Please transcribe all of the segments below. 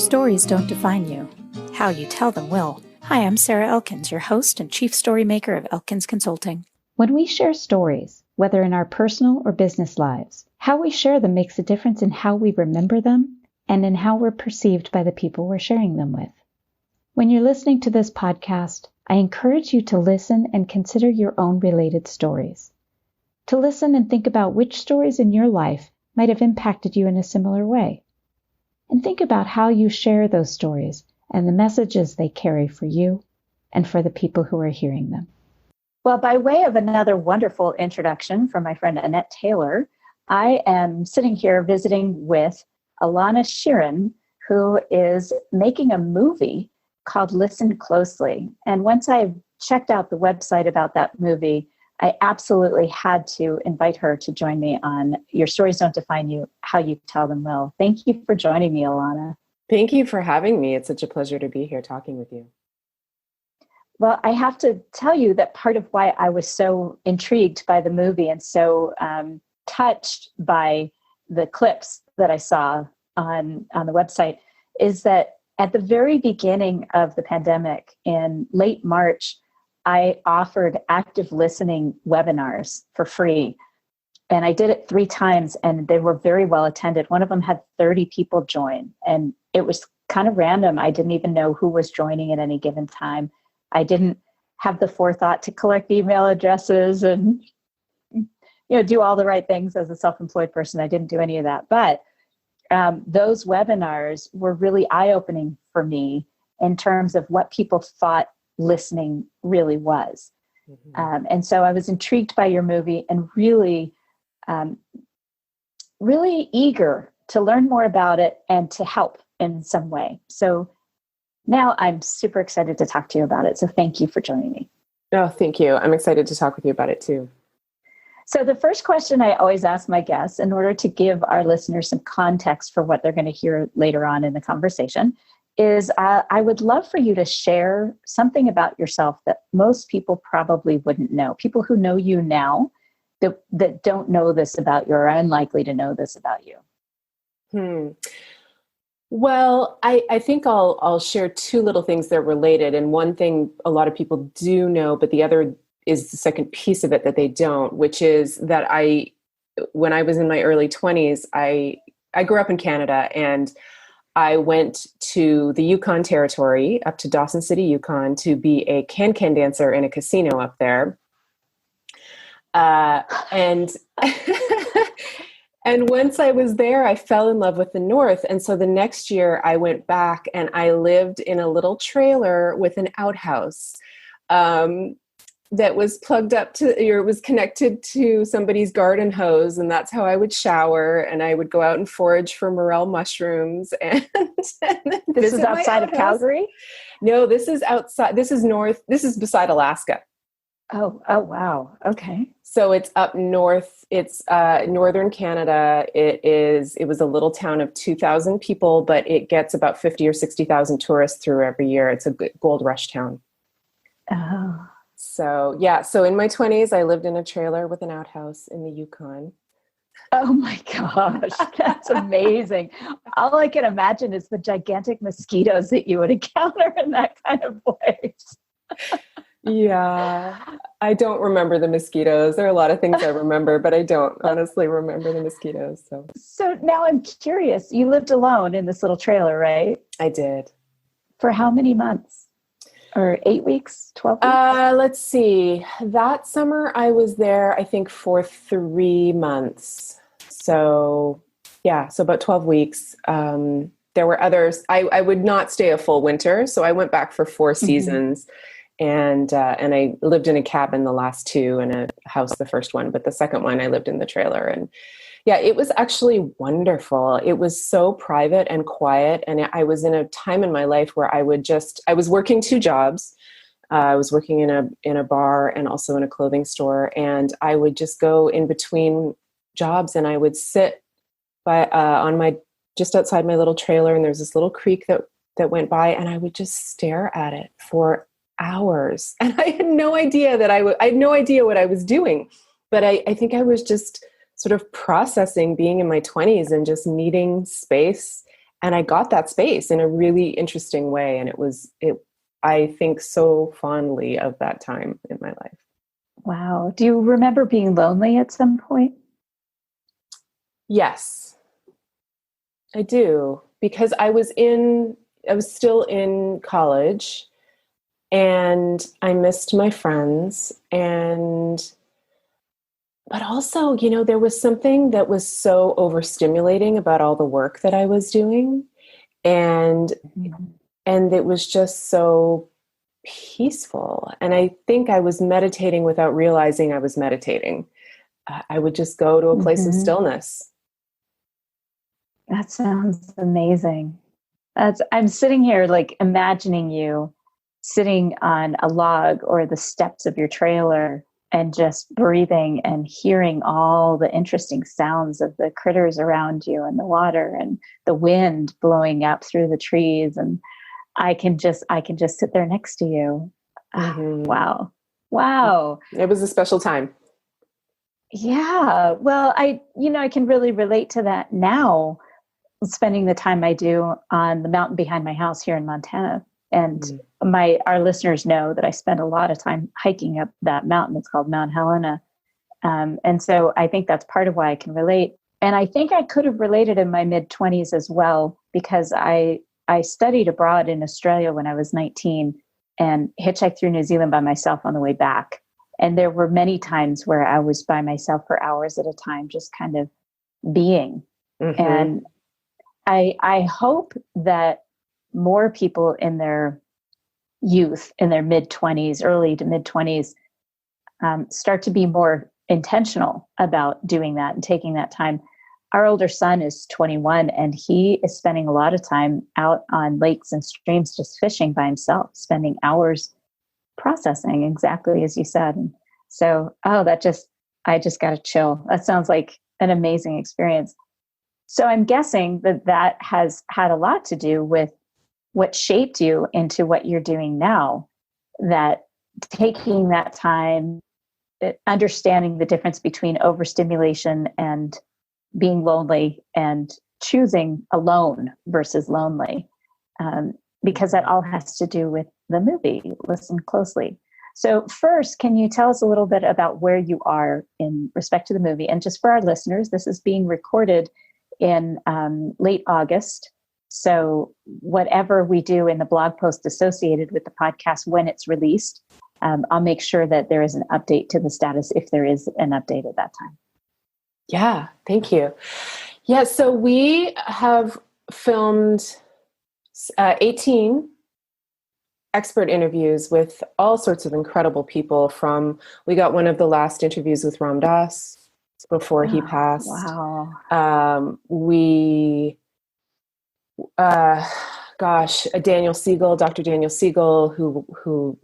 Stories don't define you. How you tell them will. Hi, I'm Sarah Elkins, your host and chief story maker of Elkins Consulting. When we share stories, whether in our personal or business lives, how we share them makes a difference in how we remember them and in how we're perceived by the people we're sharing them with. When you're listening to this podcast, I encourage you to listen and consider your own related stories. To listen and think about which stories in your life might have impacted you in a similar way. And think about how you share those stories and the messages they carry for you and for the people who are hearing them. Well, by way of another wonderful introduction from my friend Annette Taylor, I am sitting here visiting with Alana Sheeran, who is making a movie called Listen Closely. And once I checked out the website about that movie, I absolutely had to invite her to join me on Your Stories Don't Define You, How You Tell Them Will. Thank you for joining me, Alana. Thank you for having me. It's such a pleasure to be here talking with you. Well, I have to tell you that part of why I was so intrigued by the movie and so touched by the clips that I saw on the website is that at the very beginning of the pandemic in late March, I offered active listening webinars for free. And I did it 3 times and they were very well attended. One of them had 30 people join and it was kind of random. I didn't even know who was joining at any given time. I didn't have the forethought to collect email addresses and do all the right things as a self-employed person. I didn't do any of that. But those webinars were really eye-opening for me in terms of what people thought listening really was. Mm-hmm. And so I was intrigued by your movie and really eager to learn more about it and to help in some way. So now I'm super excited to talk to you about it. So thank you for joining me. Oh, thank you. I'm excited to talk with you about it too. So the first question I always ask my guests in order to give our listeners some context for what they're going to hear later on in the conversation is I would love for you to share something about yourself that most people probably wouldn't know. People who know you now that don't know this about you or are unlikely to know this about you. Well, I think I'll share 2 little things that are related. And one thing a lot of people do know, but the other is the second piece of it that they don't, which is that when I was in my early 20s, I grew up in Canada and I went to the Yukon Territory, up to Dawson City, Yukon, to be a can-can dancer in a casino up there. And once I was there, I fell in love with the North. And so the next year I went back and I lived in a little trailer with an outhouse that was plugged up to, or was connected to somebody's garden hose. And that's how I would shower. And I would go out and forage for morel mushrooms. And this is outside of Calgary? No, this is outside. This is north. This is beside Alaska. Oh, wow. Okay. So it's up north. It's northern Canada. It was a little town of 2,000 people, but it gets about 50 or 60,000 tourists through every year. It's a gold rush town. Oh. So yeah. So in my 20s, I lived in a trailer with an outhouse in the Yukon. Oh my gosh, that's amazing. All I can imagine is the gigantic mosquitoes that you would encounter in that kind of place. Yeah, I don't remember the mosquitoes. There are a lot of things I remember, but I don't honestly remember the mosquitoes. So now I'm curious. You lived alone in this little trailer, right? I did. For how many months? Or 8 weeks, 12 weeks? Let's see. That summer I was there, I think, for 3 months. So yeah, so about 12 weeks. There were others. I would not stay a full winter. So I went back for 4 seasons. And I lived in a cabin the last 2 and a house the first one, but the second one I lived in the trailer. And yeah, it was actually wonderful. It was so private and quiet. And I was in a time in my life where I was working 2 jobs. I was working in a bar and also in a clothing store. And I would just go in between jobs and I would sit just outside my little trailer. And there's this little creek that went by and I would just stare at it for hours. And I had no idea I had no idea what I was doing, but I think I was just sort of processing being in my 20s and just needing space And I got that space in a really interesting way. And I think so fondly of that time in my life. Wow. Do you remember being lonely at some point? Yes, I do. Because I was still in college, and I missed my friends. But also, there was something that was so overstimulating about all the work that I was doing. And it was just so peaceful. And I think I was meditating without realizing I was meditating. I would just go to a place of stillness. That sounds amazing. I'm sitting here like imagining you sitting on a log or the steps of your trailer and just breathing and hearing all the interesting sounds of the critters around you and the water and the wind blowing up through the trees. And I can just sit there next to you. Wow. It was a special time. Yeah. Well, I can really relate to that now, spending the time I do on the mountain behind my house here in Montana. And our listeners know that I spend a lot of time hiking up that mountain. It's called Mount Helena. And so I think that's part of why I can relate. And I think I could have related in my mid-20s as well, because I studied abroad in Australia when I was 19 and hitchhiked through New Zealand by myself on the way back. And there were many times where I was by myself for hours at a time, just kind of being. And I hope that more people in their youth, in their mid-20s, early to mid-20s, start to be more intentional about doing that and taking that time. Our older son is 21, and he is spending a lot of time out on lakes and streams just fishing by himself, spending hours processing, exactly as you said. And so, I just got a chill. That sounds like an amazing experience. So I'm guessing that has had a lot to do with what shaped you into what you're doing now, that taking that time, understanding the difference between overstimulation and being lonely, and choosing alone versus lonely, because that all has to do with the movie. Listen closely. So first, can you tell us a little bit about where you are in respect to the movie? And just for our listeners, this is being recorded in late August. So whatever we do in the blog post associated with the podcast when it's released, I'll make sure that there is an update to the status if there is an update at that time. Yeah, thank you. Yeah, so we have filmed 18 expert interviews with all sorts of incredible people. We got one of the last interviews with Ram Dass before he passed. Wow. Daniel Siegel, Dr. Daniel Siegel, who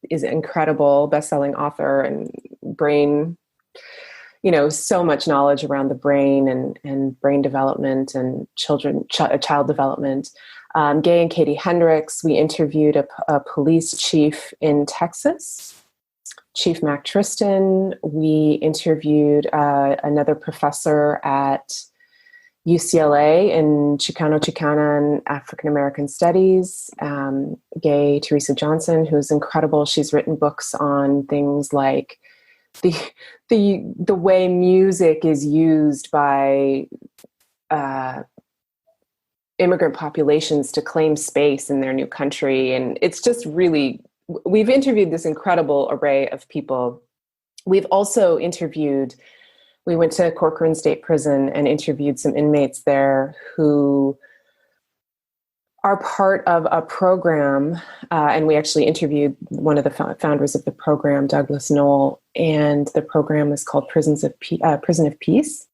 is an incredible best-selling author and brain, so much knowledge around the brain and brain development and child development. Gay and Katie Hendricks. We interviewed a police chief in Texas, Chief Mac Tristan. We interviewed another professor at UCLA in Chicano and African American Studies, Gay Teresa Johnson, who's incredible. She's written books on things like the way music is used by immigrant populations to claim space in their new country. And it's just really, we've interviewed this incredible array of people. We've also we went to Corcoran State Prison and interviewed some inmates there who are part of a program. And we actually interviewed one of the founders of the program, Douglas Knoll, and the program is called Prison of Peace.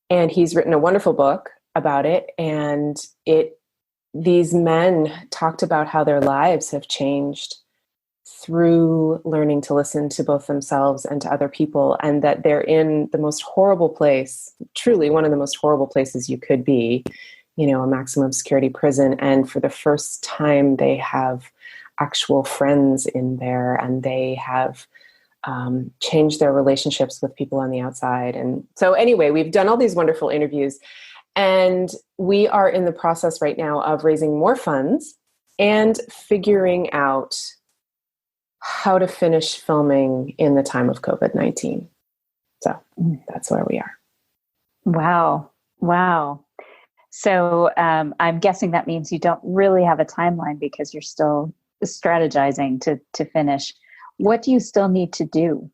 And he's written a wonderful book about it. And these men talked about how their lives have changed through learning to listen to both themselves and to other people, and that they're in the most horrible place, truly one of the most horrible places you could be, a maximum security prison. And for the first time, they have actual friends in there, and they have changed their relationships with people on the outside. And so anyway, we've done all these wonderful interviews. And we are in the process right now of raising more funds and figuring out how to finish filming in the time of COVID-19. So that's where we are. Wow. Wow. So I'm guessing that means you don't really have a timeline because you're still strategizing to finish. What do you still need to do?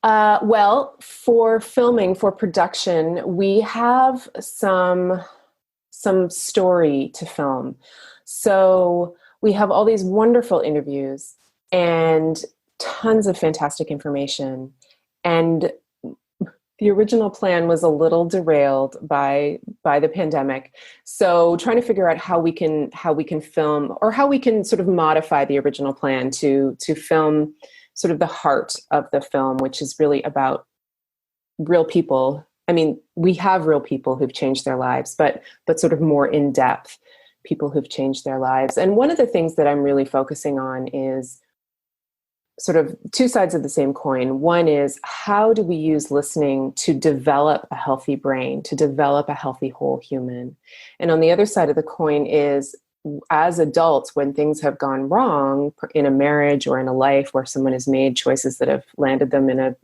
Well, for filming, for production, we have some story to film. So we have all these wonderful interviews and tons of fantastic information. And the original plan was a little derailed by the pandemic. So trying to figure out how we can film, or how we can sort of modify the original plan to film sort of the heart of the film, which is really about real people. I mean, we have real people who've changed their lives, but sort of more in depth, people who've changed their lives. And one of the things that I'm really focusing on is sort of two sides of the same coin. One is, how do we use listening to develop a healthy brain, to develop a healthy whole human? And on the other side of the coin is, as adults, when things have gone wrong in a marriage or in a life where someone has made choices that have landed them in a,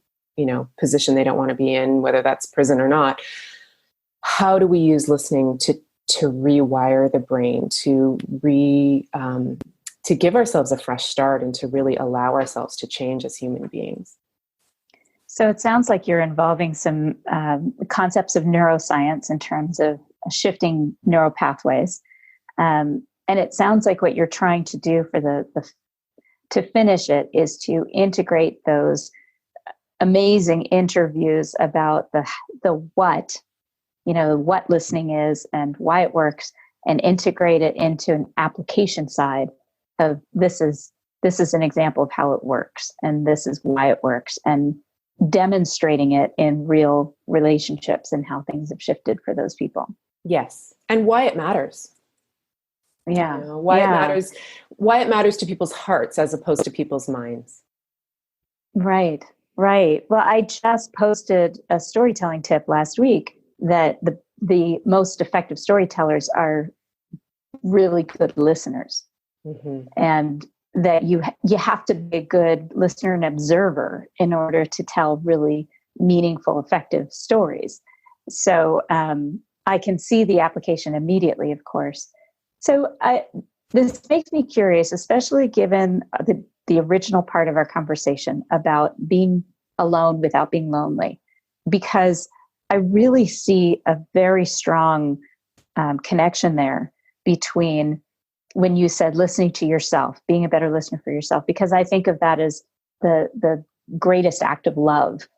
position they don't want to be in, whether that's prison or not, how do we use listening to rewire the brain, to give ourselves a fresh start and to really allow ourselves to change as human beings? So it sounds like you're involving some concepts of neuroscience in terms of shifting neural pathways. And it sounds like what you're trying to do for to finish it is to integrate those amazing interviews about the what listening is and why it works, and integrate it into an application side of this is an example of how it works, and this is why it works, and demonstrating it in real relationships and how things have shifted for those people. Yes. And why it matters. Yeah. Why it matters to people's hearts as opposed to people's minds. Right. Well, I just posted a storytelling tip last week that the most effective storytellers are really good listeners. Mm-hmm. And that you have to be a good listener and observer in order to tell really meaningful, effective stories. So I can see the application immediately, of course. So this makes me curious, especially given the original part of our conversation about being alone without being lonely, because I really see a very strong connection there between when you said listening to yourself, being a better listener for yourself, because I think of that as the greatest act of love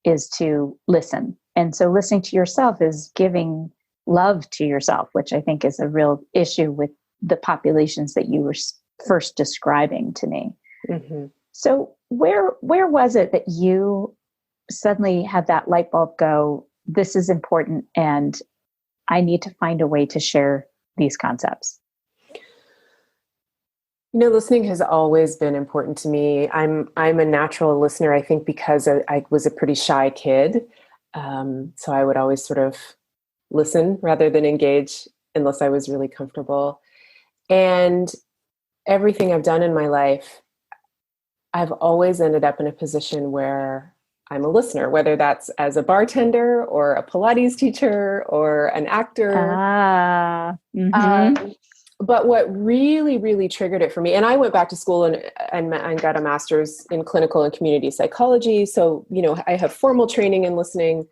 is to listen. And so listening to yourself is giving love to yourself, which I think is a real issue with the populations that you were first describing to me. Mm-hmm. So where was it that you suddenly had that light bulb go, this is important and I need to find a way to share these concepts? Listening has always been important to me. I'm a natural listener, I think, because I was a pretty shy kid. So I would always sort of listen rather than engage unless I was really comfortable. And everything I've done in my life, I've always ended up in a position where I'm a listener, whether that's as a bartender or a Pilates teacher or an actor. Mm-hmm. But what really, really triggered it for me, and I went back to school and got a master's in clinical and community psychology. So, I have formal training in listening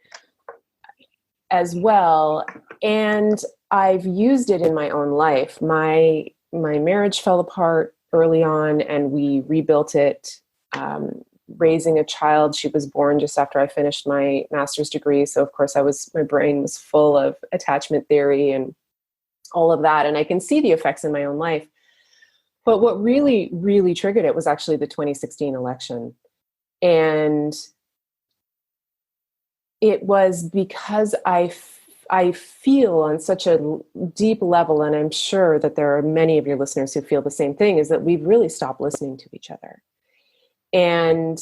as well. And I've used it in my own life. My marriage fell apart early on and we rebuilt it. Raising a child, she was born just after I finished my master's degree. So of course my brain was full of attachment theory and all of that. And I can see the effects in my own life. But what really, really triggered it was actually the 2016 election. And it was because I feel on such a deep level, and I'm sure that there are many of your listeners who feel the same thing, is that we've really stopped listening to each other. And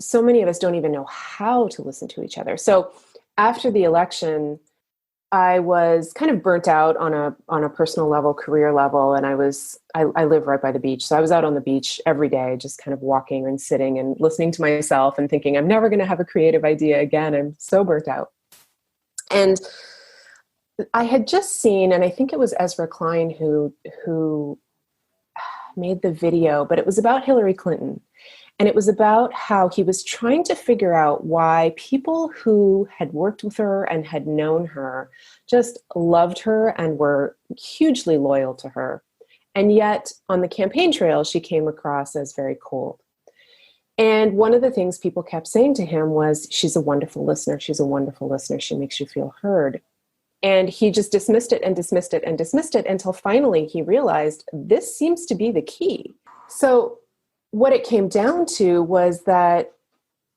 so many of us don't even know how to listen to each other. So after the election, I was kind of burnt out on a personal level, career level. And I live right by the beach. So I was out on the beach every day, just kind of walking and sitting and listening to myself and thinking, I'm never going to have a creative idea again. I'm so burnt out. And I had just seen, and I think it was Ezra Klein who made the video, but it was about Hillary Clinton. And it was about how he was trying to figure out why people who had worked with her and had known her just loved her and were hugely loyal to her. And yet on the campaign trail, she came across as very cold. And one of the things people kept saying to him was, she's a wonderful listener. She's a wonderful listener. She makes you feel heard. And he just dismissed it and dismissed it and dismissed it until finally he realized this seems to be the key. So what it came down to was that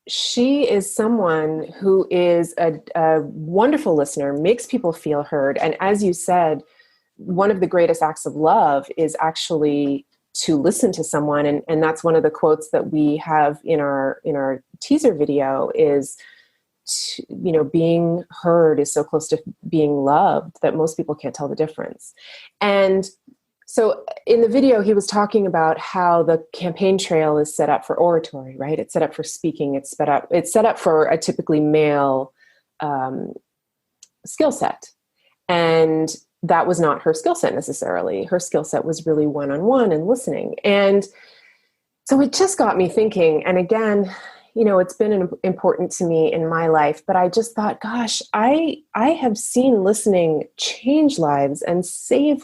she is someone who is a wonderful listener, makes people feel heard. And as you said, one of the greatest acts of love is actually to listen to someone. And that's one of the quotes that we have in our teaser video is, being heard is so close to being loved that most people can't tell the difference. And so in the video, he was talking about how the campaign trail is set up for oratory, right? It's set up for speaking. It's set up for a typically male skill set. And that was not her skill set necessarily. Her skill set was really one-on-one and listening. And so it just got me thinking. And again, it's been important to me in my life, but I just thought, gosh, I have seen listening change lives and save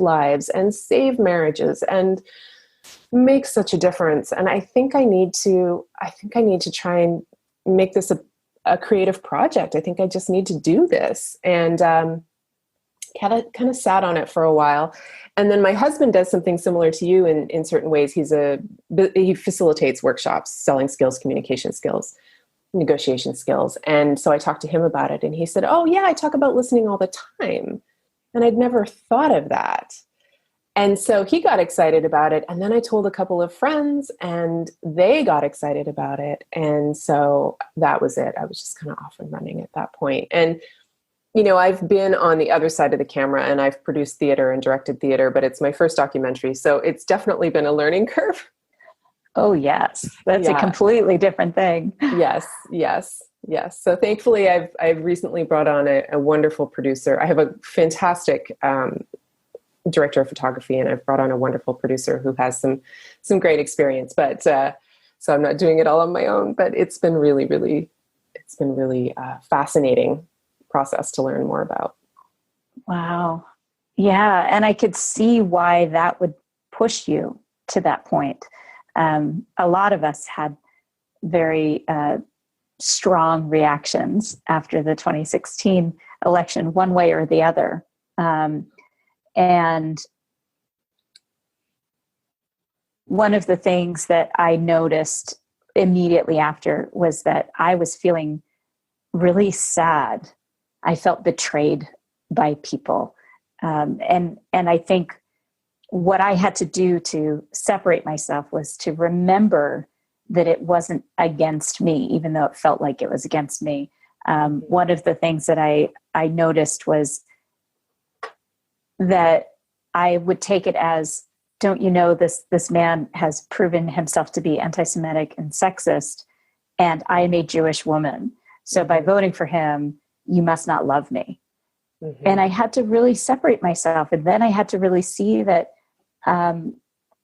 marriages and make such a difference. And I think I need to try and make this a creative project. I think I just need to do this. And kind of sat on it for a while. And then my husband does something similar to you in certain ways. He facilitates workshops, selling skills, communication skills, negotiation skills. And so I talked to him about it and he said, oh yeah, I talk about listening all the time. And I'd never thought of that. And so he got excited about it. And then I told a couple of friends and they got excited about it. And so that was it. I was just kind of off and running at that point. And I've been on the other side of the camera and I've produced theater and directed theater, but it's my first documentary. So it's definitely been a learning curve. Oh, yes. That's a completely different thing. Yes. So thankfully, I've recently brought on a wonderful producer. I have a fantastic director of photography, and I've brought on a wonderful producer who has some great experience. But so I'm not doing it all on my own, but it's been really fascinating process to learn more about. Wow. Yeah. And I could see why that would push you to that point. A lot of us had very strong reactions after the 2016 election, one way or the other. And one of the things that I noticed immediately after was that I was feeling really sad. I felt betrayed by people. And I think what I had to do to separate myself was to remember that it wasn't against me, even though it felt like it was against me. One of the things that I noticed was that I would take it as, don't you know, this man has proven himself to be anti-Semitic and sexist, and I am a Jewish woman. So by voting for him, you must not love me. Mm-hmm. And I had to really separate myself. And then I had to really see that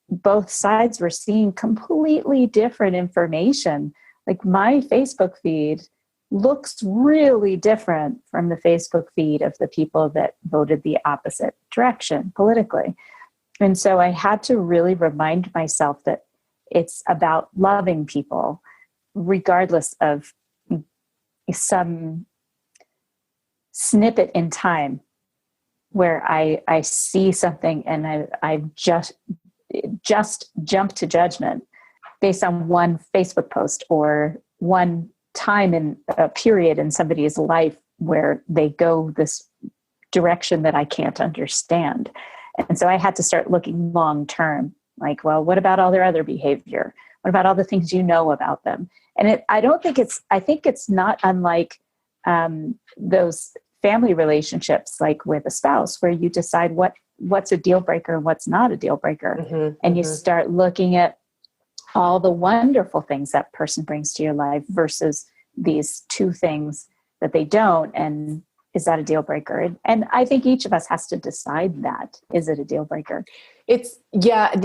both sides were seeing completely different information. Like my Facebook feed looks really different from the Facebook feed of the people that voted the opposite direction politically. And so I had to really remind myself that it's about loving people, regardless of some snippet in time where I see something and I just jump to judgment based on one Facebook post or one time in a period in somebody's life where they go this direction that I can't understand. And so I had to start looking long term, like, well, what about all their other behavior? What about all the things you know about them? And I think it's not unlike those family relationships, like with a spouse, where you decide what's a deal breaker and what's not a deal breaker. And you start looking at all the wonderful things that person brings to your life versus these two things that they don't. And is that a deal breaker? And I think each of us has to decide that. Is it a deal breaker? It's, yeah.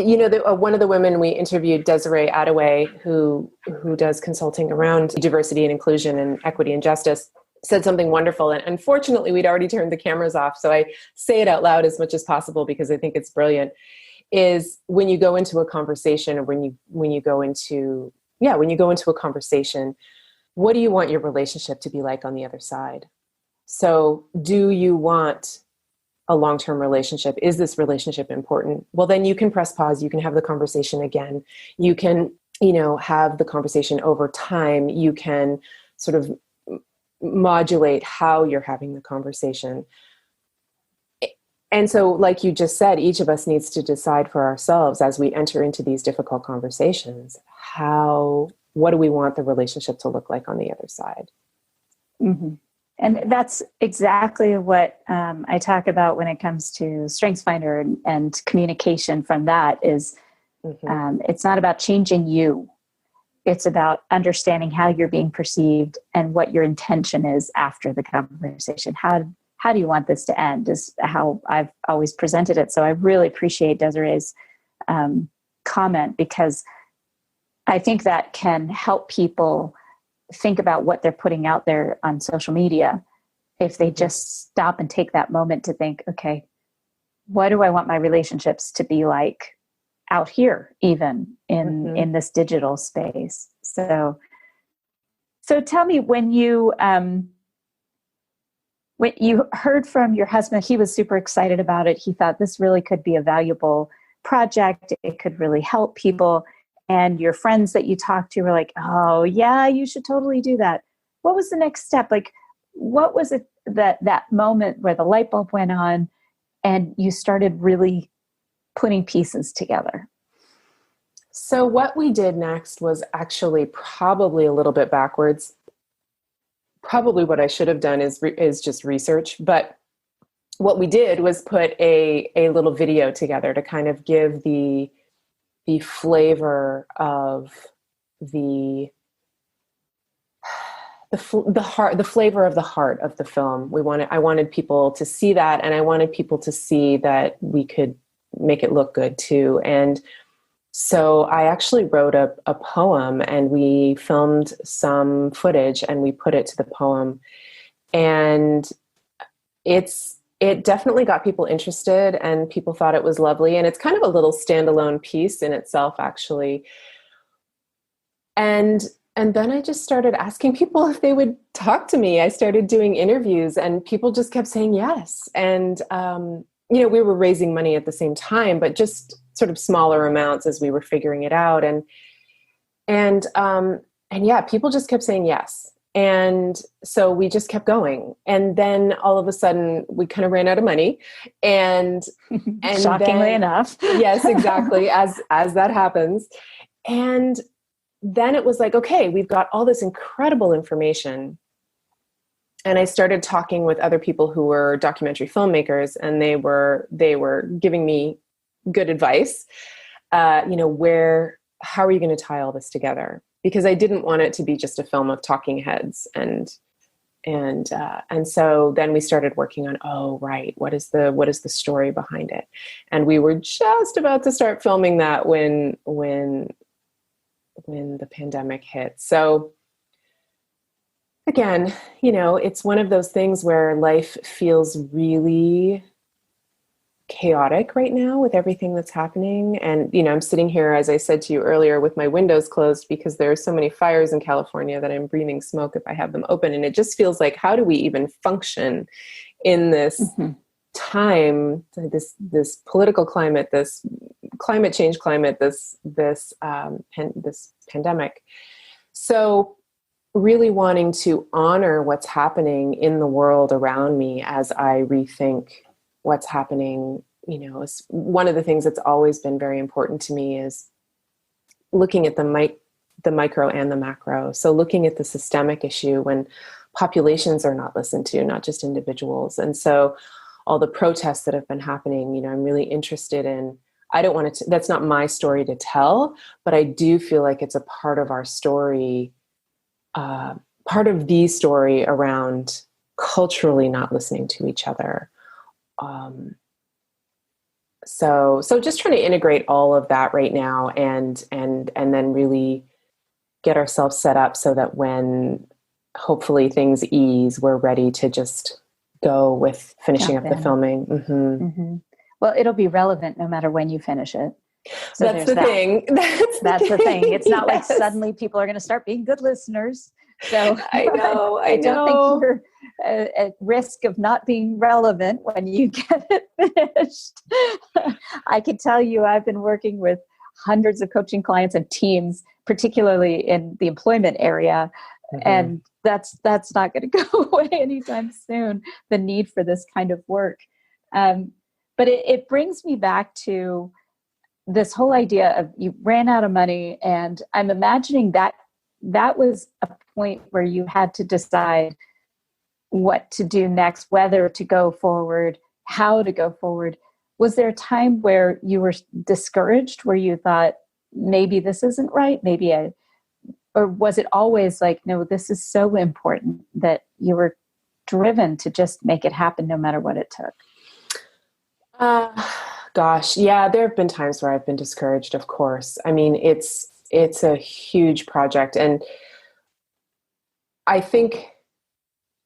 One of the women we interviewed, Desiree Attaway, who does consulting around diversity and inclusion and equity and justice, said something wonderful. And unfortunately, we'd already turned the cameras off. So I say it out loud as much as possible because I think it's brilliant, is when you go into a conversation, or when you go into a conversation, what do you want your relationship to be like on the other side? So do you want a long-term relationship? Is this relationship important? Well, then you can press pause. You can have the conversation again. You can, have the conversation over time. You can sort of modulate how you're having the conversation. And so, like you just said, each of us needs to decide for ourselves as we enter into these difficult conversations, what do we want the relationship to look like on the other side? Mm-hmm. And that's exactly what I talk about when it comes to StrengthsFinder and communication from that is it's not about changing you. It's about understanding how you're being perceived and what your intention is after the conversation. How do you want this to end is how I've always presented it. So I really appreciate Desiree's comment, because I think that can help people think about what they're putting out there on social media. If they just stop and take that moment to think, okay, what do I want my relationships to be like out here, even in this digital space? So tell me, when you heard from your husband, he was super excited about it. He thought this really could be a valuable project. It could really help people. And your friends that you talked to were like, oh yeah, you should totally do that. What was the next step? Like, what was it that moment where the light bulb went on and you started really putting pieces together? So what we did next was actually probably a little bit backwards. Probably what I should have done is just research. But what we did was put a little video together to kind of give the flavor of the flavor of the heart of the film. I wanted people to see that, and I wanted people to see that we could make it look good too. And so I actually wrote a poem, and we filmed some footage and we put it to the poem, and it definitely got people interested, and people thought it was lovely. And it's kind of a little standalone piece in itself, actually. And then I just started asking people if they would talk to me. I started doing interviews, and people just kept saying yes. And, we were raising money at the same time, but just sort of smaller amounts as we were figuring it out. And yeah, people just kept saying yes. And so we just kept going. And then all of a sudden we kind of ran out of money, and shockingly enough. Yes, exactly. As that happens. And then it was like, okay, we've got all this incredible information. And I started talking with other people who were documentary filmmakers, and they were giving me good advice. How are you going to tie all this together? Because I didn't want it to be just a film of talking heads. And so then we started working on, what is the story behind it? And we were just about to start filming that when the pandemic hit. So again, it's one of those things where life feels really chaotic right now with everything that's happening. And, I'm sitting here, as I said to you earlier, with my windows closed because there are so many fires in California that I'm breathing smoke if I have them open. And it just feels like, how do we even function in this time, this political climate, this climate change climate, this pandemic? So really wanting to honor what's happening in the world around me as I rethink what's happening, is one of the things that's always been very important to me, is looking at the micro and the macro. So looking at the systemic issue, when populations are not listened to, not just individuals. And so all the protests that have been happening, you know, I'm really interested in. I don't want to, that's not my story to tell, but I do feel like it's a part of our story, part of the story around culturally not listening to each other. So just trying to integrate all of that right now and then really get ourselves set up so that when hopefully things ease, we're ready to just go with finishing up the filming. Mm-hmm. Mm-hmm. Well, it'll be relevant no matter when you finish it. So that's the thing. That's the thing. It's not like suddenly people are going to start being good listeners. So I know. I don't think you're at risk of not being relevant when you get it finished. I can tell you, I've been working with hundreds of coaching clients and teams, particularly in the employment area. Mm-hmm. And that's not going to go away anytime soon, the need for this kind of work. But it brings me back to this whole idea of you ran out of money, and I'm imagining that was a point where you had to decide what to do next, whether to go forward, how to go forward. Was there a time where you were discouraged, where you thought, maybe this isn't right, or was it always like, no, this is so important that you were driven to just make it happen no matter what it took? Gosh, yeah, there have been times where I've been discouraged, of course. I mean, it's a huge project. And I think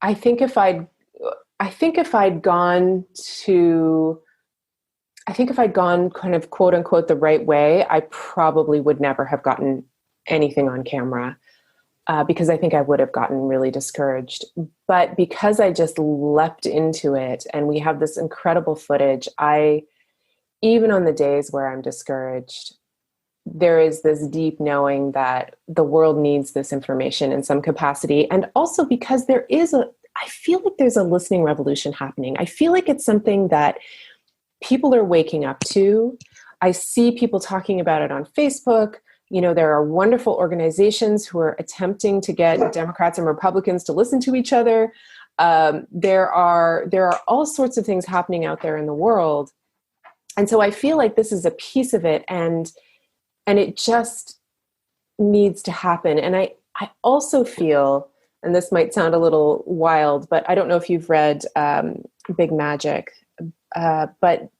if I'd gone kind of quote unquote the right way, I probably would never have gotten anything on camera, because I think I would have gotten really discouraged. But because I just leapt into it and we have this incredible footage, even on the days where I'm discouraged, there is this deep knowing that the world needs this information in some capacity. And also because I feel like there's a listening revolution happening. I feel like it's something that people are waking up to. I see people talking about it on Facebook. You know, there are wonderful organizations who are attempting to get Democrats and Republicans to listen to each other. There are all sorts of things happening out there in the world. And so I feel like this is a piece of it, and it just needs to happen. And I also feel, and this might sound a little wild, but I don't know if you've read Big Magic, but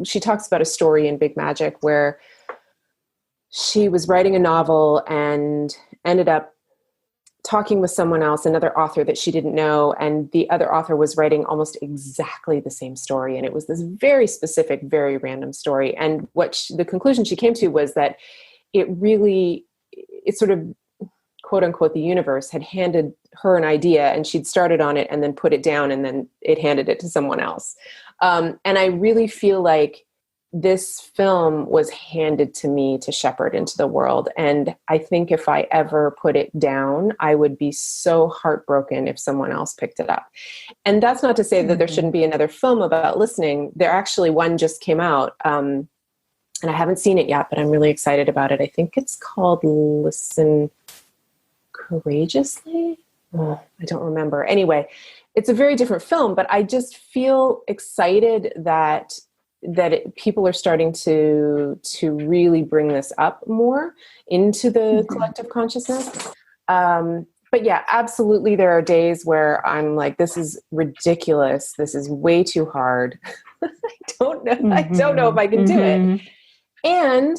she talks about a story in Big Magic where she was writing a novel and ended up talking with someone else, another author that she didn't know, and the other author was writing almost exactly the same story. And it was this very specific, very random story. And the conclusion she came to was that it sort of, quote unquote, the universe had handed her an idea and she'd started on it and then put it down and then it handed it to someone else. And I really feel like this film was handed to me to shepherd into the world. And I think if I ever put it down, I would be so heartbroken if someone else picked it up. And that's not to say that there shouldn't be another film about listening. There actually one just came out, and I haven't seen it yet, but I'm really excited about it. I think it's called Listen Courageously. Oh, I don't remember. Anyway, it's a very different film, but I just feel excited that people are starting to really bring this up more into the collective consciousness. But yeah, absolutely. There are days where I'm like, this is ridiculous. This is way too hard. I don't know if I can do it. And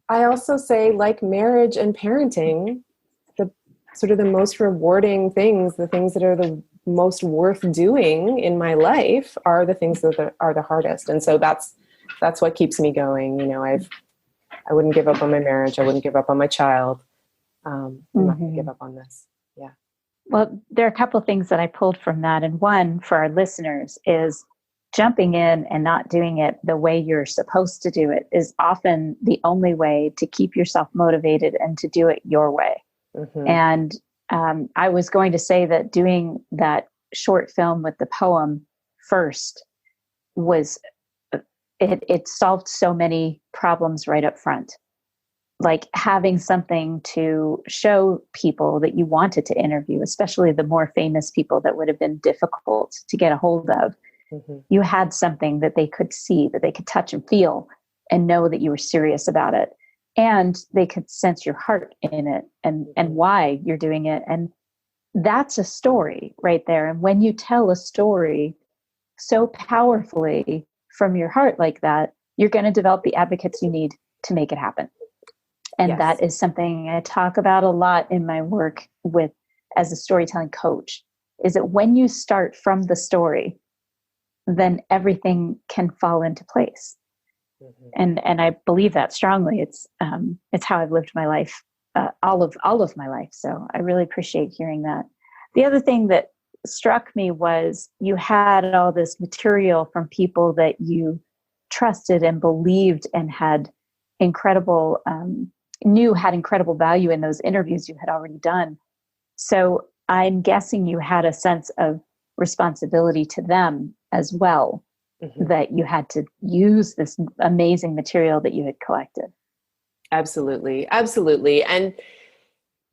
I also say, like marriage and parenting, the sort of the most rewarding things, the things that are the most worth doing in my life are the things that are the hardest. And so that's what keeps me going. You know, I wouldn't give up on my marriage. I wouldn't give up on my child. I'm not going to give up on this. Yeah. Well, there are a couple of things that I pulled from that. And one for our listeners is jumping in and not doing it the way you're supposed to do it is often the only way to keep yourself motivated and to do it your way. And I was going to say that doing that short film with the poem first was, it solved so many problems right up front. like having something to show people that you wanted to interview, especially the more famous people that would have been difficult to get a hold of. Mm-hmm. You had something that they could see, that they could touch and feel and know that you were serious about it. And they could sense your heart in it and why you're doing it. And that's a story right there. And when you tell a story so powerfully from your heart like that, you're going to develop the advocates you need to make it happen. And yes. That is something I talk about a lot in my work with as a storytelling coach, is that when you start from the story, then everything can fall into place. Mm-hmm. And I believe that strongly. It's how I've lived my life, all of my life. So I really appreciate hearing that. The other thing that struck me was you had all this material from people that you trusted and believed and had incredible had incredible value in those interviews you had already done. So I'm guessing you had a sense of responsibility to them as well, mm-hmm. that you had to use this amazing material that you had collected. Absolutely. Absolutely. And,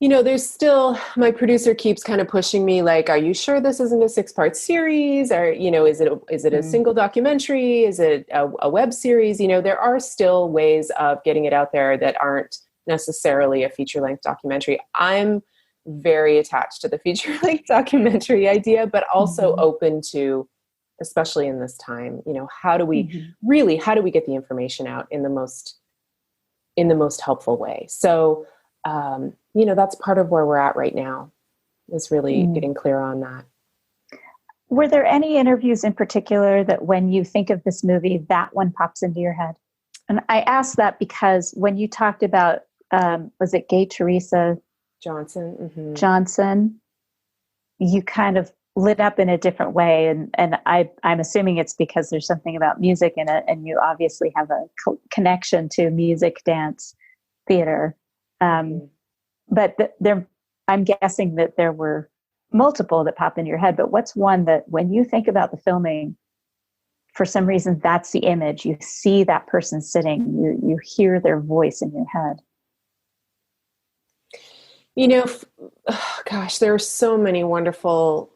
there's still, my producer keeps kind of pushing me like, are you sure this isn't a 6-part series? Or, is it a single documentary? Is it a web series? There are still ways of getting it out there that aren't necessarily a feature-length documentary. I'm very attached to the feature-length documentary idea, but also mm-hmm. open to, especially in this time, how do we get the information out in the most helpful way? So, that's part of where we're at right now, is really getting clear on that. Were there any interviews in particular that when you think of this movie, that one pops into your head? And I ask that because when you talked about, was it Gay Teresa Johnson? Mm-hmm. Johnson, you kind of lit up in a different way. And I'm assuming it's because there's something about music in it, and you obviously have a connection to music, dance, theater. But I'm guessing that there were multiple that pop into your head, but what's one that when you think about the filming, for some reason, that's the image, you see that person sitting, you hear their voice in your head? Gosh, there are so many wonderful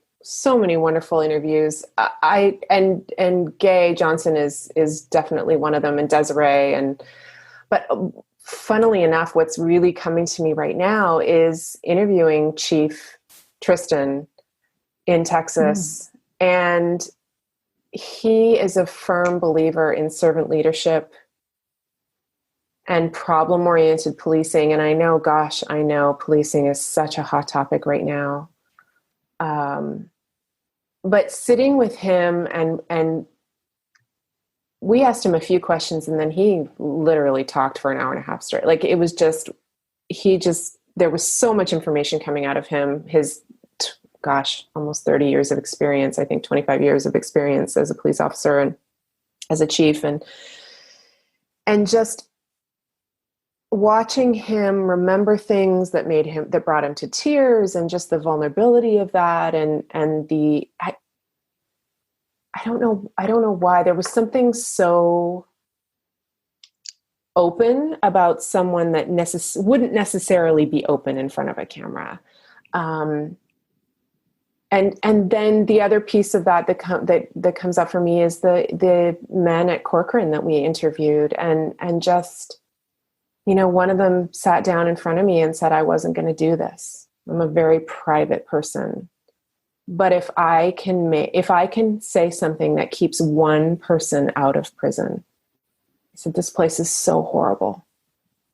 interviews. And Gay Johnson is definitely one of them, and Desiree, but funnily enough, what's really coming to me right now is interviewing Chief Tristan in Texas. And he is a firm believer in servant leadership and problem-oriented policing. And I know policing is such a hot topic right now. But sitting with him and we asked him a few questions, and then he literally talked for an hour and a half straight. Like, it was there was so much information coming out of him. His, almost 30 years of experience, I think 25 years of experience as a police officer and as a chief, and just watching him remember things that brought him to tears, and just the vulnerability of that. And the, I don't know why there was something so open about someone that wouldn't necessarily be open in front of a camera. And then the other piece of that comes up for me is the men at Corcoran that we interviewed, and just, one of them sat down in front of me and said, I wasn't going to do this. I'm a very private person. But if I can say something that keeps one person out of prison, I said, this place is so horrible.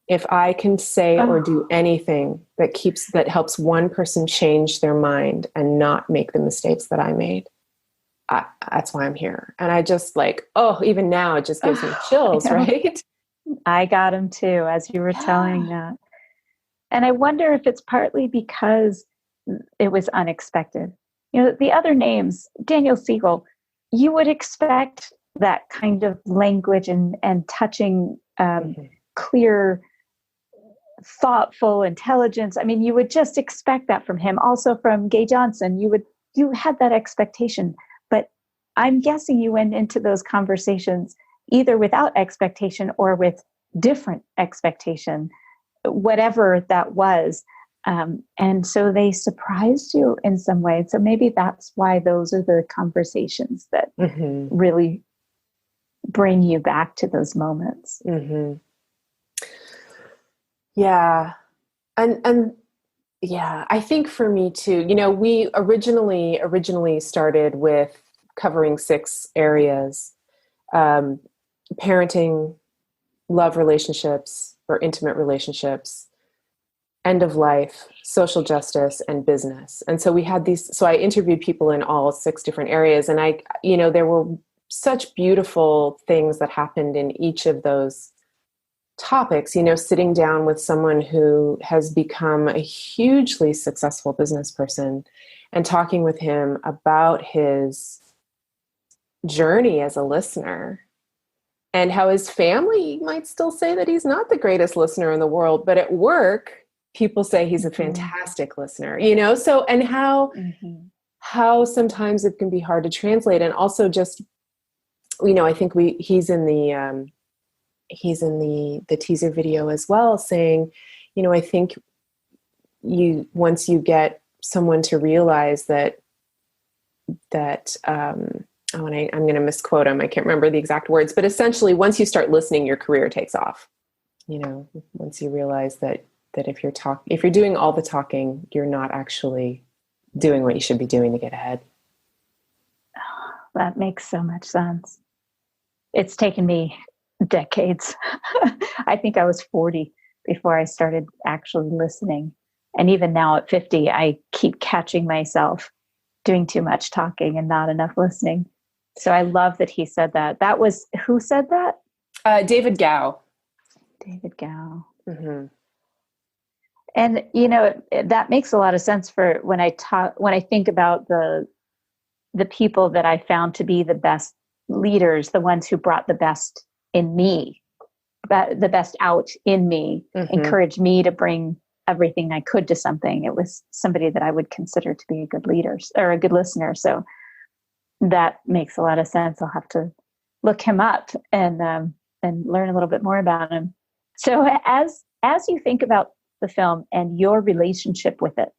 If I can say or do anything that helps one person change their mind and not make the mistakes that I made, that's why I'm here. And I just even now it just gives me chills, right? I got them too, as you were telling that. And I wonder if it's partly because it was unexpected. The other names, Daniel Siegel, you would expect that kind of language and touching, clear, thoughtful intelligence. I mean, you would just expect that from him. Also from Gay Johnson, you had that expectation. But I'm guessing you went into those conversations either without expectation or with different expectation. whatever that was. And so they surprised you in some way. So maybe that's why those are the conversations that really bring you back to those moments. Yeah. And yeah, I think for me too, we originally started with covering 6 areas: parenting, love relationships or intimate relationships, end of life, social justice, and business. And so we had so I interviewed people in all 6 different areas, and there were such beautiful things that happened in each of those topics, sitting down with someone who has become a hugely successful business person and talking with him about his journey as a listener, and how his family might still say that he's not the greatest listener in the world, but at work, people say he's a fantastic listener, so, and how sometimes it can be hard to translate. And also just, I think he's in the teaser video as well, saying, I think once you get someone to realize that I'm going to misquote him. I can't remember the exact words, but essentially once you start listening, your career takes off. Once you realize that if you're doing all the talking, you're not actually doing what you should be doing to get ahead. That makes so much sense. It's taken me decades. I think I was 40 before I started actually listening. And even now at 50, I keep catching myself doing too much talking and not enough listening. So I love that he said that. Who said that? David Gow. David Gow. And, that makes a lot of sense for when I think about the people that I found to be the best leaders, the ones who brought the best in me, the best out in me, encouraged me to bring everything I could to something. It was somebody that I would consider to be a good leader or a good listener. So that makes a lot of sense. I'll have to look him up and learn a little bit more about him. So as you think about the film and your relationship with it,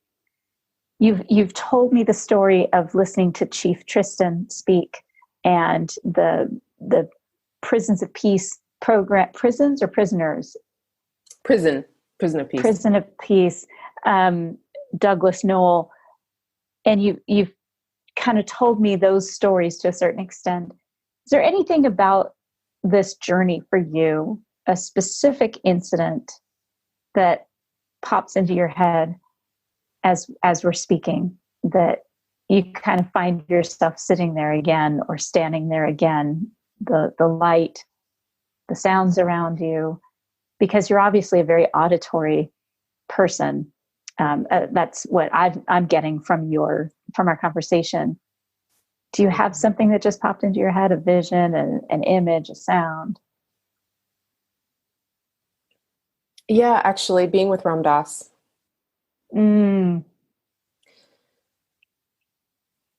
you've told me the story of listening to Chief Tristan speak and the Prisons of Peace program. Prisons or prisoners? Prison of Peace. Prison of Peace. Douglas Noll, and you've kind of told me those stories to a certain extent. Is there anything about this journey for you, a specific incident that pops into your head as we're speaking, that you kind of find yourself sitting there again or standing there again, the light, the sounds around you, because you're obviously a very auditory person. That's what I'm getting from our conversation. Do you have something that just popped into your head, a vision, an image, a sound? Yeah, actually, being with Ram Dass.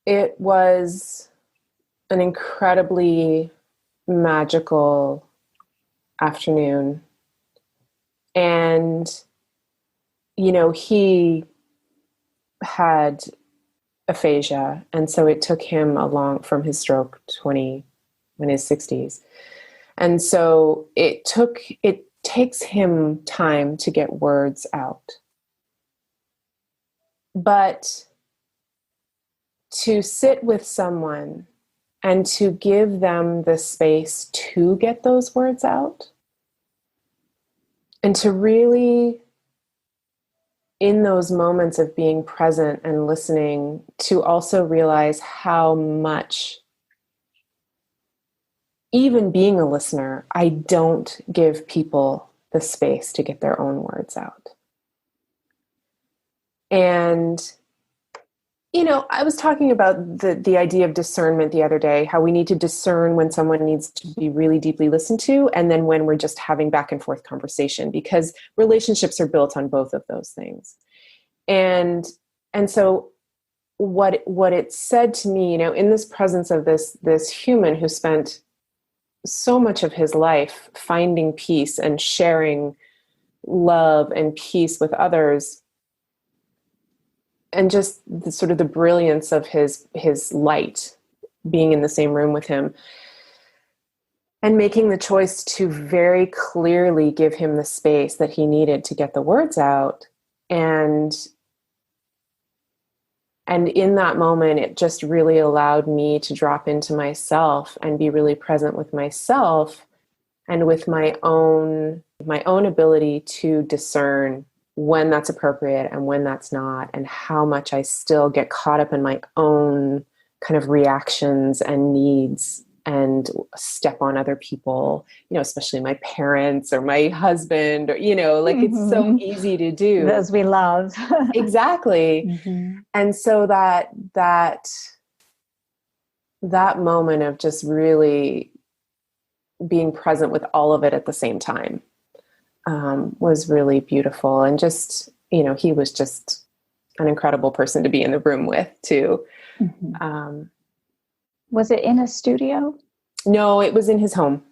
It was an incredibly magical afternoon. And, he had aphasia. And so it took him from his stroke in his 60s. And so it takes him time to get words out. But to sit with someone and to give them the space to get those words out, and to really, in those moments of being present and listening, to also realize how much, even being a listener, I don't give people the space to get their own words out. And I was talking about the idea of discernment the other day, how we need to discern when someone needs to be really deeply listened to, and then when we're just having back and forth conversation, because relationships are built on both of those things. And so what it said to me, in this presence of this human who spent so much of his life finding peace and sharing love and peace with others, and just the sort of the brilliance of his light being in the same room with him, and making the choice to very clearly give him the space that he needed to get the words out. And in that moment, it just really allowed me to drop into myself and be really present with myself and with my own ability to discern when that's appropriate and when that's not, and how much I still get caught up in my own kind of reactions and needs and step on other people, especially my parents or my husband, or, like it's so easy to do. Those we love. Exactly. Mm-hmm. And so that moment of just really being present with all of it at the same time was really beautiful. And just, he was just an incredible person to be in the room with too. Mm-hmm. Was it in a studio? No, it was in his home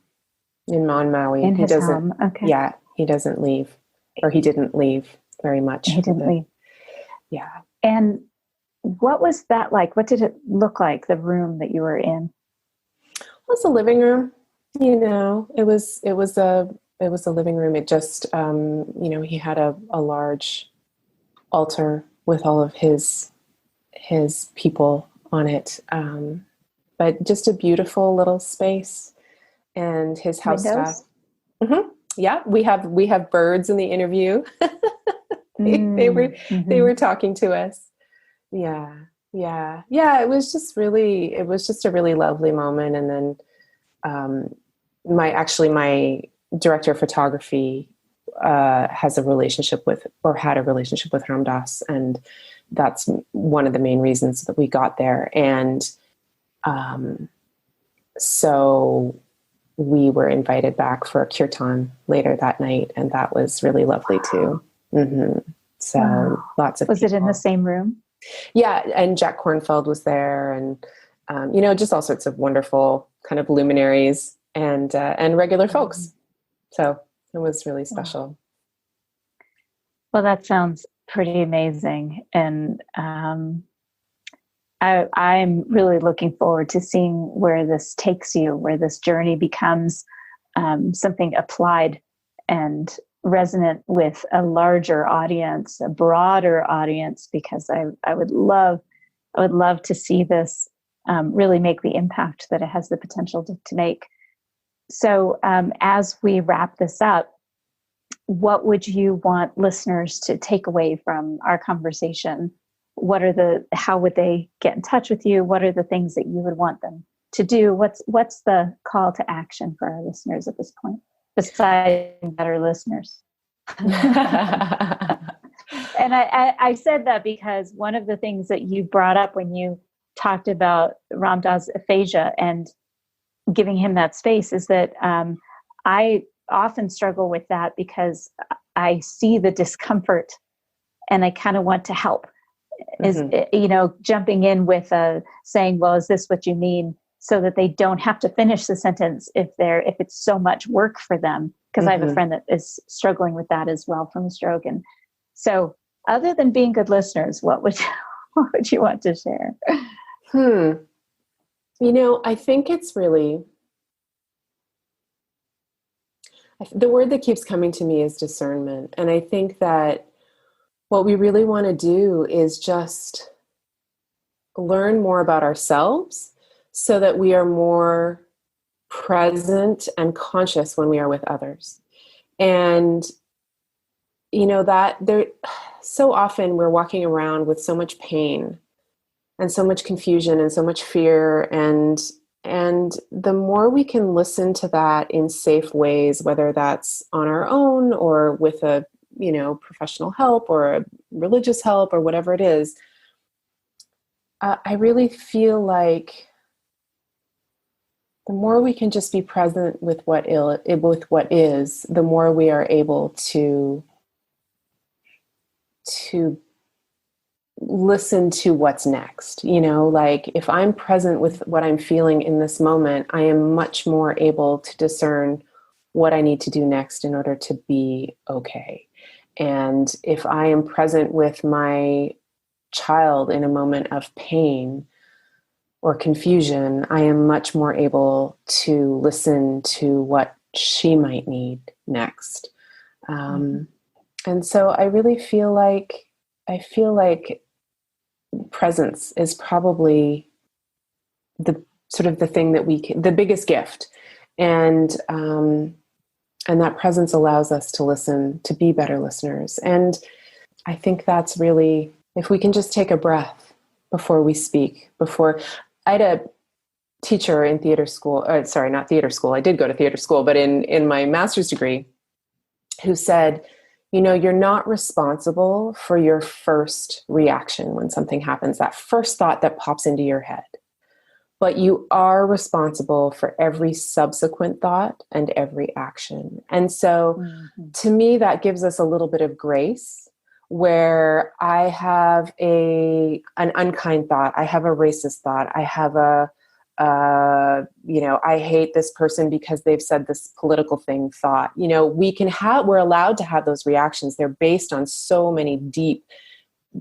in Maui. In his home, okay. Yeah, he doesn't leave, or he didn't leave very much. He didn't leave. Yeah. And what was that like? What did it look like, the room that you were in? It was a living room. It was a living room. It just, he had a large altar with all of his people on it. But just a beautiful little space, and his house staff. Mm-hmm. Yeah, we have birds in the interview. They were talking to us. Yeah. It was just a really lovely moment. And then, my director of photography, had a relationship with Ram Dass. And that's one of the main reasons that we got there. And, so we were invited back for a kirtan later that night, and that was really lovely too. Mm-hmm. So lots of Was people. it in the same room? Yeah, and Jack Kornfeld was there, and just all sorts of wonderful kind of luminaries and regular folks. So it was really special. Well, that sounds pretty amazing, and I'm really looking forward to seeing where this takes you, where this journey becomes something applied and resonant with a larger audience, a broader audience, because I would love to see this really make the impact that it has the potential to make. So as we wrap this up, what would you want listeners to take away from our conversation? How would they get in touch with you? What are the things that you would want them to do? What's the call to action for our listeners at this point, besides better listeners? And I said that because one of the things that you brought up when you talked about Ram Dass aphasia and giving him that space is that I often struggle with that because I see the discomfort and I kind of want to help. Is jumping in with saying, well, is this what you mean? So that they don't have to finish the sentence if it's so much work for them. Because I have a friend that is struggling with that as well from a stroke. And so other than being good listeners, what would you want to share? I think it's really, the word that keeps coming to me is discernment. And I think that what we really want to do is just learn more about ourselves so that we are more present and conscious when we are with others. And, that there, so often we're walking around with so much pain and so much confusion and so much fear. And the more we can listen to that in safe ways, whether that's on our own or with a professional help or a religious help or whatever it is, I really feel like the more we can just be present with what is, the more we are able to listen to what's next. Like if I'm present with what I'm feeling in this moment, I am much more able to discern what I need to do next in order to be okay. And if I am present with my child in a moment of pain or confusion, I am much more able to listen to what she might need next. And so I really feel like presence is probably the sort of the thing that the biggest gift. And that presence allows us to listen, to be better listeners. And I think that's really, if we can just take a breath before we speak, I had a teacher in theater school, sorry, not theater school. I did go to theater school, but in my master's degree, who said, you're not responsible for your first reaction when something happens, that first thought that pops into your head. But you are responsible for every subsequent thought and every action. And so to me, that gives us a little bit of grace, where I have an unkind thought, I have a racist thought, I have I hate this person because they've said this political thing thought. We're allowed to have those reactions. They're based on so many deep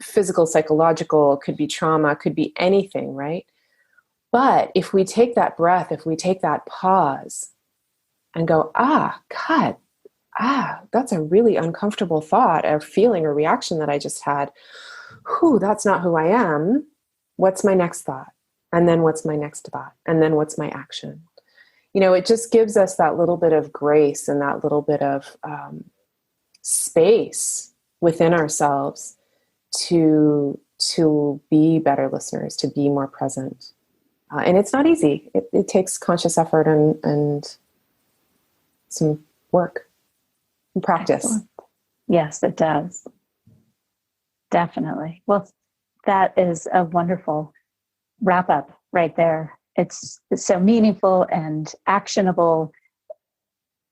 physical, psychological, could be trauma, could be anything, right? But if we take that breath, if we take that pause and go, God, that's a really uncomfortable thought or feeling or reaction that I just had. That's not who I am. What's my next thought? And then what's my next thought? And then what's my action? It just gives us that little bit of grace and that little bit of space within ourselves to be better listeners, to be more present. And it's not easy. It takes conscious effort and some work and practice. Excellent. Yes, it does. Definitely. Well, that is a wonderful wrap up right there. It's so meaningful and actionable.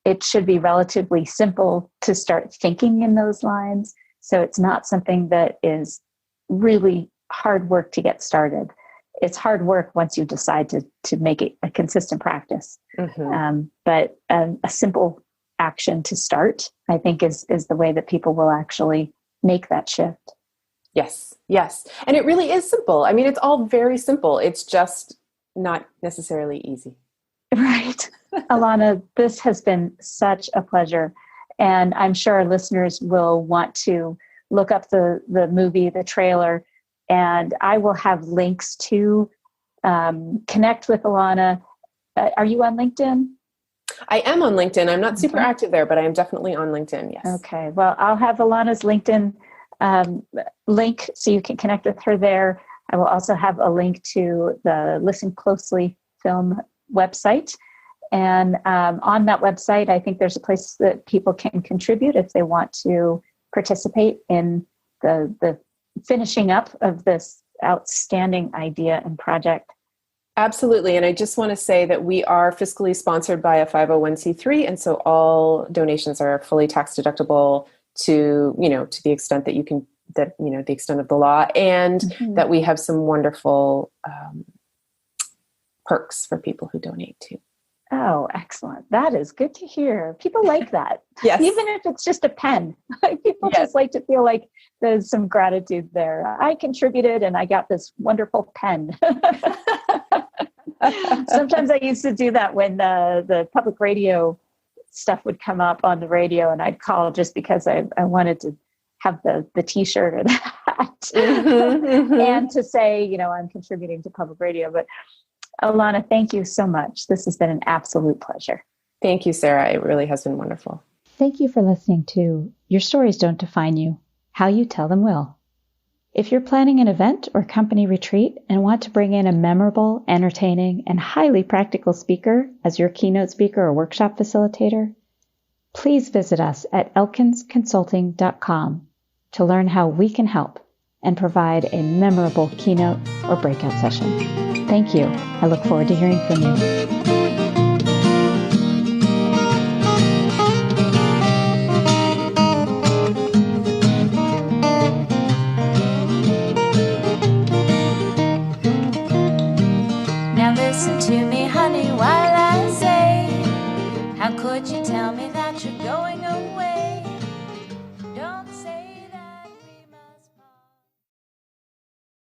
It should be relatively simple to start thinking in those lines. So it's not something that is really hard work to get started. It's hard work once you decide to make it a consistent practice. But a simple action to start, I think, is the way that people will actually make that shift. Yes. And it really is simple. I mean, it's all very simple. It's just not necessarily easy. Right. Alana, this has been such a pleasure. And I'm sure our listeners will want to look up the movie, the trailer, and I will have links to connect with Alana. Are you on LinkedIn? I am on LinkedIn. I'm not super active there, but I am definitely on LinkedIn. Yes. Okay. Well, I'll have Alana's LinkedIn link so you can connect with her there. I will also have a link to the Listen Closely film website. And on that website, I think there's a place that people can contribute if they want to participate in the finishing up of this outstanding idea and project. Absolutely. And I just want to say that we are fiscally sponsored by a 501c3. And so all donations are fully tax deductible to the extent that you can, the extent of the law, and that we have some wonderful perks for people who donate too. Oh, excellent. That is good to hear. People like that. Yes. Even if it's just a pen. People just like to feel like there's some gratitude there. I contributed and I got this wonderful pen. Sometimes I used to do that when the public radio stuff would come up on the radio, and I'd call just because I wanted to have the t-shirt or the hat and to say, I'm contributing to public radio. But Alana, thank you so much. This has been an absolute pleasure. Thank you, Sarah. It really has been wonderful. Thank you for listening to Your Stories Don't Define You, How You Tell Them Will. If you're planning an event or company retreat and want to bring in a memorable, entertaining, and highly practical speaker as your keynote speaker or workshop facilitator, please visit us at elkinsconsulting.com to learn how we can help and provide a memorable keynote or breakout session. Thank you. I look forward to hearing from you. Listen to me, honey, while I say, how could would you tell me